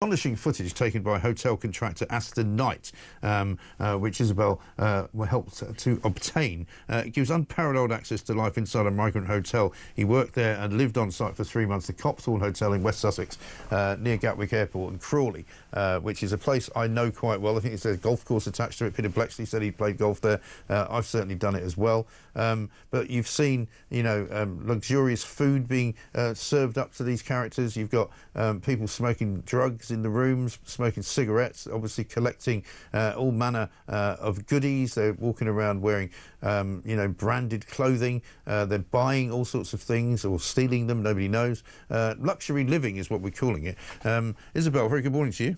Astonishing footage taken by hotel contractor Aston Knight, which Isabel helped to obtain. It gives unparalleled access to life inside a migrant hotel. He worked there and lived on site for 3 months. The Copthorne Hotel in West Sussex, near Gatwick Airport in Crawley, which is a place I know quite well. I think it's a golf course attached to it. Peter Blexley said he played golf there. I've certainly done it as well. But you've seen, you know, luxurious food being served up to these characters. You've got people smoking drugs in the rooms, smoking cigarettes, obviously collecting all manner of goodies. They're walking around wearing, you know, branded clothing. They're buying all sorts of things or stealing them, nobody knows. Luxury living is what we're calling it. Isabel, very good morning to you.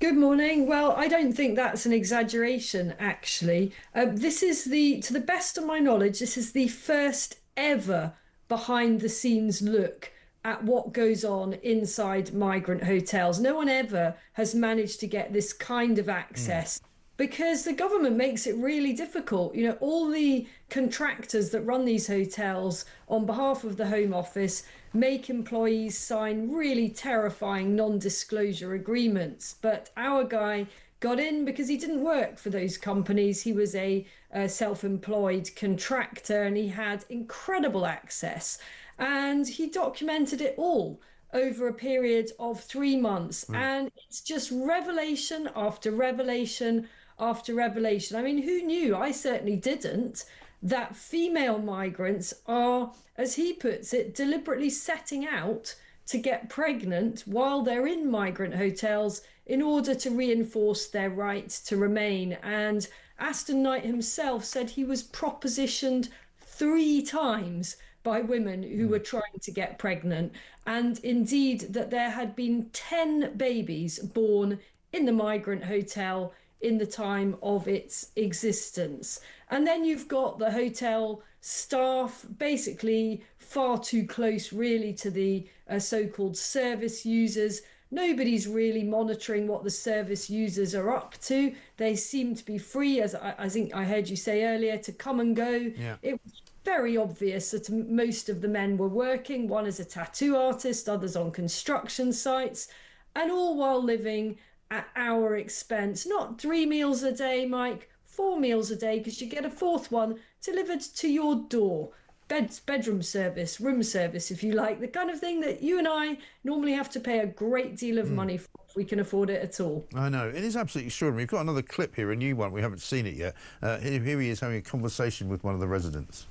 Good morning. Well, I don't think that's an exaggeration, actually. This is to the best of my knowledge, this is the first ever behind the scenes look at what goes on inside migrant hotels. No one ever has managed to get this kind of access because the government makes it really difficult. You know, all the contractors that run these hotels on behalf of the Home Office make employees sign really terrifying non-disclosure agreements. But our guy got in because he didn't work for those companies. He was a self-employed contractor and he had incredible access. And he documented it all over a period of 3 months. And it's just revelation after revelation after revelation. I mean, who knew? I certainly didn't. That female migrants are, as he puts it, deliberately setting out to get pregnant while they're in migrant hotels in order to reinforce their right to remain. And Aston Knight himself said he was propositioned 3 times by women who were trying to get pregnant, and indeed that there had been 10 babies born in the migrant hotel in the time of its existence. And then you've got the hotel staff basically far too close really to the so-called service users. Nobody's really monitoring what the service users are up to. They seem to be free, as I think I heard you say earlier, to come and go. Yeah. It was very obvious that most of the men were working, one as a tattoo artist, others on construction sites, and all while living at our expense. Not 3 meals a day, Mike, 4 meals a day, because you get a 4th one delivered to your door. Bedroom service, room service, if you like, the kind of thing that you and I normally have to pay a great deal of money for if we can afford it at all. I know, it is absolutely extraordinary. We've got another clip here, a new one, we haven't seen it yet. Here he is having a conversation with one of the residents.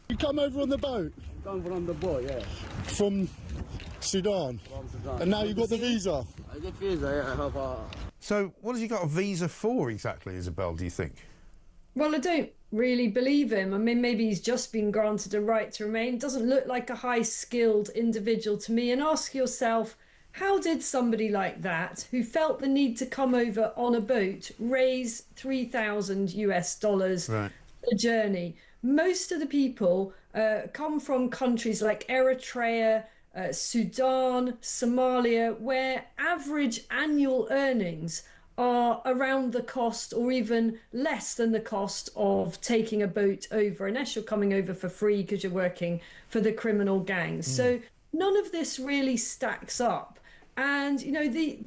You come over on the boat? Come from the boat, yeah. From Sudan? From Sudan. And now you got the visa? I get visa, yeah, I have a... So what has he got a visa for exactly, Isabel, do you think? Well, I don't really believe him. I mean, maybe he's just been granted a right to remain. Doesn't look like a high-skilled individual to me. And ask yourself, how did somebody like that, who felt the need to come over on a boat, raise $3,000 Right. for the journey? Most of the people come from countries like Eritrea, Sudan, Somalia, where average annual earnings are around the cost or even less than the cost of taking a boat over, unless you're coming over for free because you're working for the criminal gangs. So none of this really stacks up. And, you know, the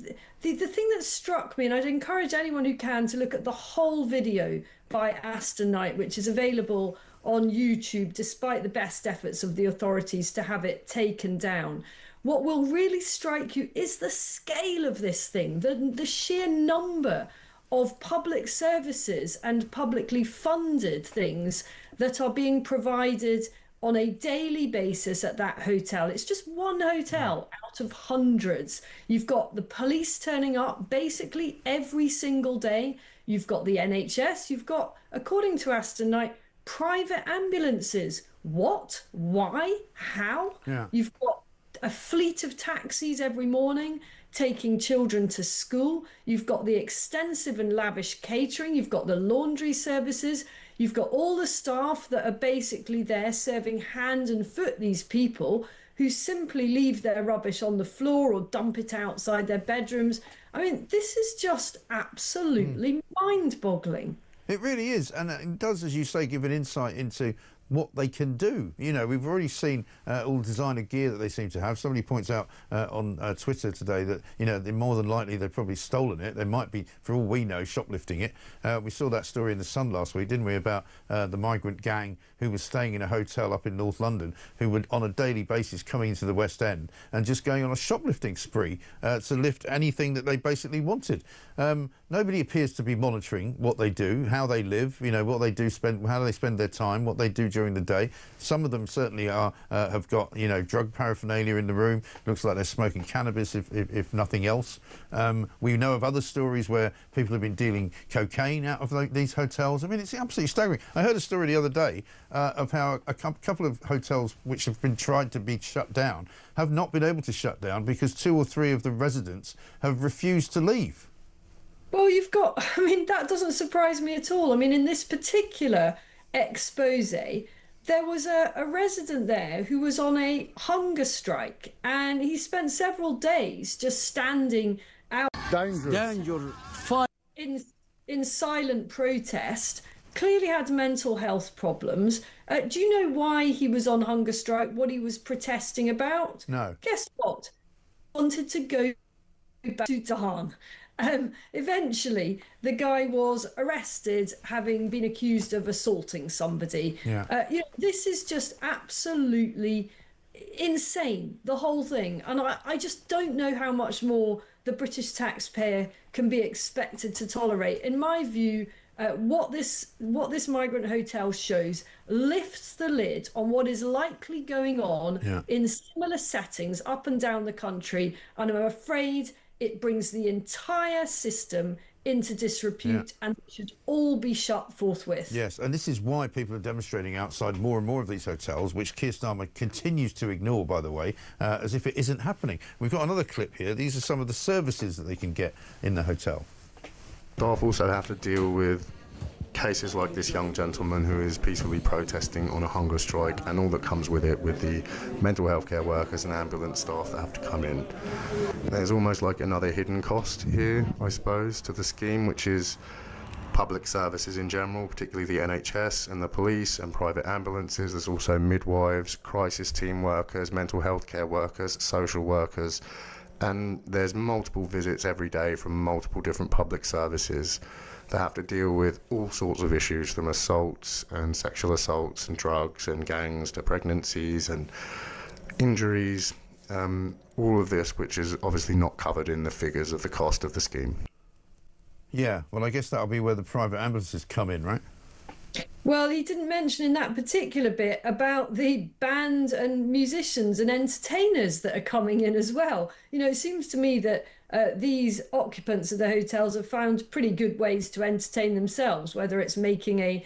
thing that struck me, and I'd encourage anyone who can to look at the whole video by Aston Knight, which is available on YouTube, despite the best efforts of the authorities to have it taken down. What will really strike you is the scale of this thing, the sheer number of public services and publicly funded things that are being provided on a daily basis at that hotel. It's just one hotel out of hundreds. You've got the police turning up basically every single day. You've got the NHS. You've got, according to Aston Knight, private ambulances. What? Why? How? Yeah. You've got a fleet of taxis every morning taking children to school. You've got the extensive and lavish catering. You've got the laundry services. You've got all the staff that are basically there serving hand and foot these people who simply leave their rubbish on the floor or dump it outside their bedrooms. I mean, this is just absolutely mind-boggling. It really is, and it does, as you say, give an insight into what they can do. You know, we've already seen all the designer gear that they seem to have. Somebody points out on Twitter today that, you know, they're more than likely they've probably stolen it. They might be, for all we know, shoplifting it. We saw that story in The Sun last week, didn't we, about the migrant gang who was staying in a hotel up in North London, who would on a daily basis coming into the West End and just going on a shoplifting spree to lift anything that they basically wanted. Nobody appears to be monitoring what they do, how they live, you know, what they do, how they spend their time, what they do during the day. Some of them certainly are have got, you know, drug paraphernalia in the room. Looks like they're smoking cannabis, if nothing else. We know of other stories where people have been dealing cocaine out of these hotels. I mean, it's absolutely staggering. I heard a story the other day of how a couple of hotels which have been tried to be shut down have not been able to shut down because 2 or 3 of the residents have refused to leave. Well, you've got, I mean, that doesn't surprise me at all. I mean, in this particular expose, there was a resident there who was on a hunger strike, and he spent several days just standing out Dangerous. in silent protest. Clearly had mental health problems. Do you know why he was on hunger strike? What he was protesting about? No. Guess what? Wanted to go back to Sudan. Eventually, the guy was arrested, having been accused of assaulting somebody. Yeah. You know, this is just absolutely insane, the whole thing. And I just don't know how much more the British taxpayer can be expected to tolerate. In my view, what this migrant hotel shows lifts the lid on what is likely going on in similar settings up and down the country. And I'm afraid it brings the entire system into disrepute, and it should all be shut forthwith. Yes, and this is why people are demonstrating outside more and more of these hotels, which Keir Starmer continues to ignore, by the way, as if it isn't happening. We've got another clip here. These are some of the services that they can get in the hotel. Staff also have to deal with cases like this young gentleman who is peacefully protesting on a hunger strike, and all that comes with it, with the mental health care workers and ambulance staff that have to come in. There's almost like another hidden cost here, I suppose, to the scheme, which is public services in general, particularly the NHS and the police and private ambulances. There's also midwives, crisis team workers, mental health care workers, social workers, and there's multiple visits every day from multiple different public services that have to deal with all sorts of issues, from assaults and sexual assaults and drugs and gangs to pregnancies and injuries, all of this which is obviously not covered in the figures of the cost of the scheme. Yeah, well, I guess that'll be where the private ambulances come in, right? Well, he didn't mention in that particular bit about the band and musicians and entertainers that are coming in as well. You know, it seems to me that these occupants of the hotels have found pretty good ways to entertain themselves, whether it's making a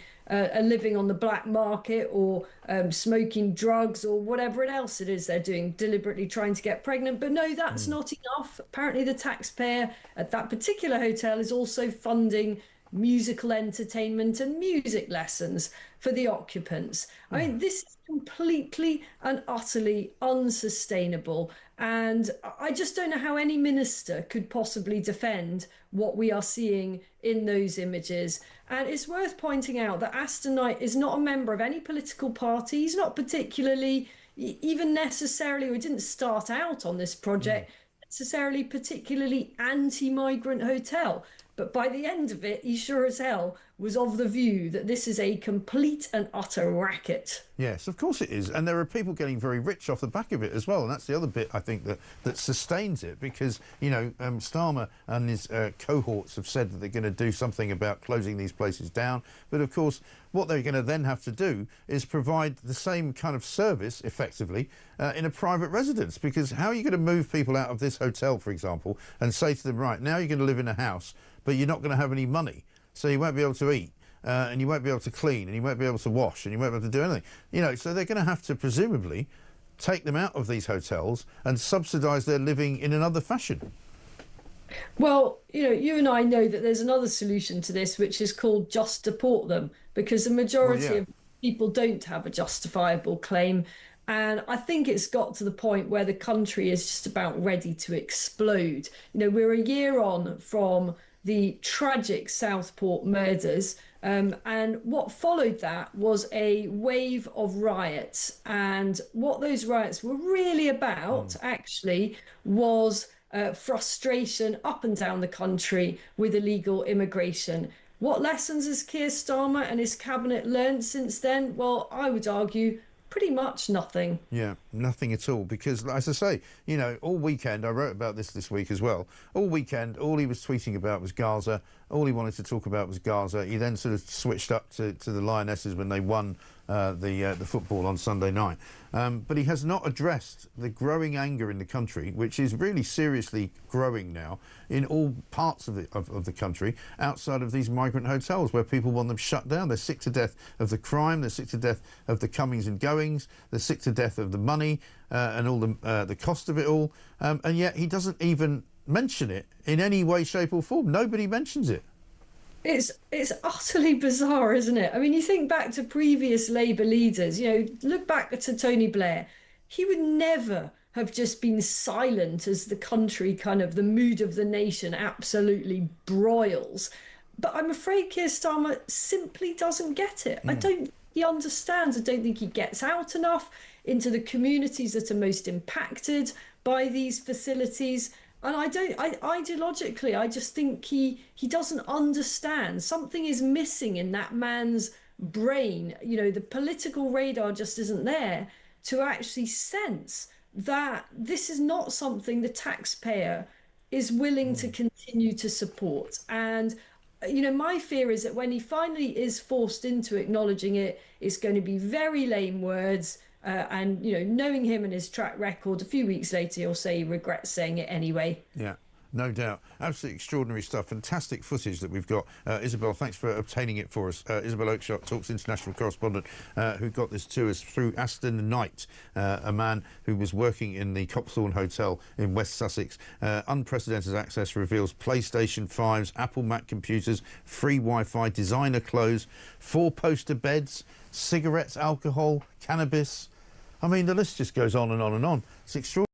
living on the black market or smoking drugs or whatever else it is they're doing, deliberately trying to get pregnant. But no, that's not enough. Apparently the taxpayer at that particular hotel is also funding musical entertainment and music lessons for the occupants. I mean, this is completely and utterly unsustainable. And I just don't know how any minister could possibly defend what we are seeing in those images. And it's worth pointing out that Aston Knight is not a member of any political party. He's not particularly, even necessarily, or didn't start out on this project, necessarily particularly anti-migrant hotel. But by the end of it, he sure as hell was of the view that this is a complete and utter racket. Yes, of course it is. And there are people getting very rich off the back of it as well. And that's the other bit, I think, that sustains it. Because, you know, Starmer and his cohorts have said that they're going to do something about closing these places down. But, of course, what they're going to then have to do is provide the same kind of service, effectively, in a private residence. Because how are you going to move people out of this hotel, for example, and say to them, right, now you're going to live in a house, but you're not going to have any money, so you won't be able to eat, and you won't be able to clean, and you won't be able to wash, and you won't be able to do anything. You know, so they're going to have to presumably take them out of these hotels and subsidise their living in another fashion. Well, you know, you and I know that there's another solution to this, which is called just deport them, because the majority of people don't have a justifiable claim. And I think it's got to the point where the country is just about ready to explode. We're a year on from the tragic Southport murders. And what followed that was a wave of riots. And what those riots were really about, actually, was frustration up and down the country with illegal immigration. What lessons has Keir Starmer and his cabinet learned since then? Well, I would argue pretty much nothing. Yeah, nothing at all. Because, as I say, all weekend, I wrote about this week as well. All weekend, all he was tweeting about was Gaza. All he wanted to talk about was Gaza. He then sort of switched up to the Lionesses when they won the football on Sunday night. But he has not addressed the growing anger in the country, which is really seriously growing now in all parts of the country, outside of these migrant hotels where people want them shut down. They're sick to death of the crime. They're sick to death of the comings and goings. They're sick to death of the money and all the cost of it all. And yet he doesn't even mention it in any way, shape or form. Nobody mentions it. It's utterly bizarre, isn't it? I mean, you think back to previous Labour leaders, look back to Tony Blair. He would never have just been silent as the country, kind of the mood of the nation absolutely broils. But I'm afraid Keir Starmer simply doesn't get it. I don't think he understands. I don't think he gets out enough into the communities that are most impacted by these facilities. And ideologically, I just think he doesn't understand. Something is missing in that man's brain. The political radar just isn't there to actually sense that this is not something the taxpayer is willing to continue to support. And, my fear is that when he finally is forced into acknowledging it, it's going to be very lame words. And, knowing him and his track record, a few weeks later, he'll say he regrets saying it anyway. Yeah, no doubt. Absolutely extraordinary stuff. Fantastic footage that we've got. Isabel, thanks for obtaining it for us. Isabel Oakeshott, Talks international correspondent, who got this to us through Aston Knight, a man who was working in the Copthorne Hotel in West Sussex. Unprecedented access reveals PlayStation 5s, Apple Mac computers, free Wi-Fi, designer clothes, 4-poster beds, cigarettes, alcohol, cannabis. I mean, the list just goes on and on and on. It's extraordinary.